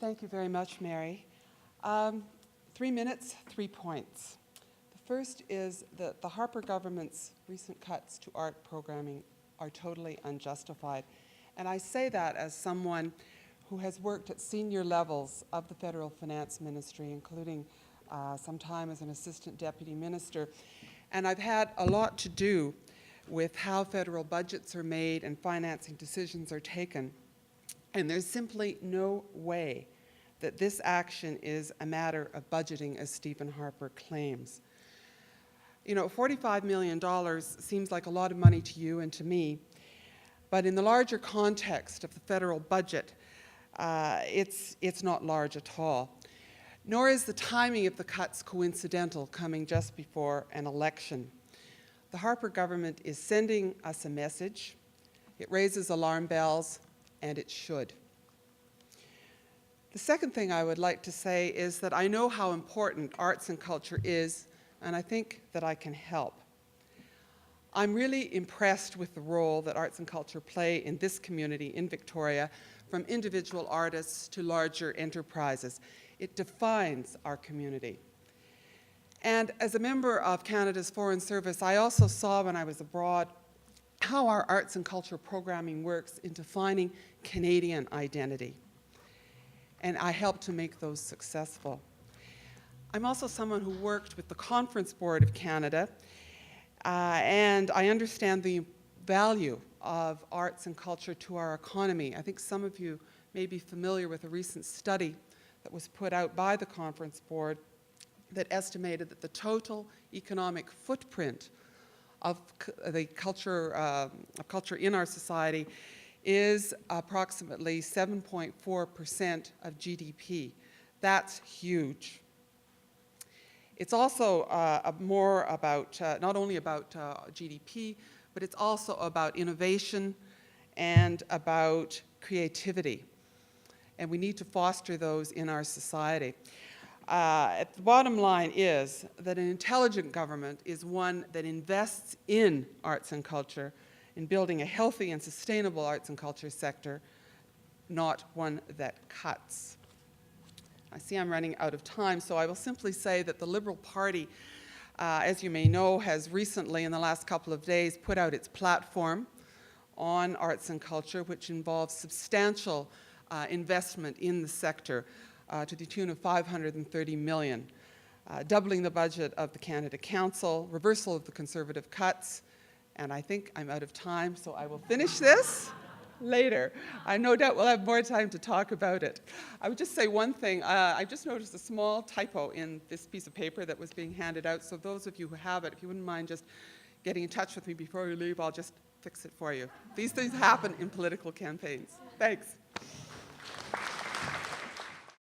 Thank you very much, Mary. 3 minutes, 3 points. The first is that the Harper government's recent cuts to art programming are totally unjustified. And I say that as someone who has worked at senior levels of the Federal Finance Ministry, including some time as an assistant deputy minister. And I've had a lot to do with how federal budgets are made and financing decisions are taken. And there's simply no way that this action is a matter of budgeting, as Stephen Harper claims. You know, $45 million seems like a lot of money to you and to me, but in the larger context of the federal budget, it's not large at all. Nor is the timing of the cuts coincidental, coming just before an election. The Harper government is sending us a message. It raises alarm bells, and it should. The second thing I would like to say is that I know how important arts and culture is, and I think that I can help. I'm really impressed with the role that arts and culture play in this community in Victoria, from individual artists to larger enterprises. It defines our community. And as a member of Canada's Foreign Service, I also saw when I was abroad how our arts and culture programming works in defining Canadian identity. And I helped to make those successful. I'm also someone who worked with the Conference Board of Canada, and I understand the value of arts and culture to our economy. I think some of you may be familiar with a recent study that was put out by the Conference Board that estimated that the total economic footprint of the culture, in our society is approximately 7.4% of GDP. That's huge. It's also more about, not only about GDP, but it's also about innovation and about creativity. And we need to foster those in our society. The bottom line is that an intelligent government is one that invests in arts and culture, in building a healthy and sustainable arts and culture sector, not one that cuts. I see I'm running out of time, so I will simply say that the Liberal Party, as you may know, has recently, in the last couple of days, put out its platform on arts and culture, which involves substantial investment in the sector to the tune of $530 million, doubling the budget of the Canada Council, reversal of the Conservative cuts, and I think I'm out of time, so I will finish this later. I no doubt we'll have more time to talk about it. I would just say one thing. I just noticed a small typo in this piece of paper that was being handed out, so those of you who have it, if you wouldn't mind just getting in touch with me before you leave, I'll just fix it for you. These things happen in political campaigns. Thanks.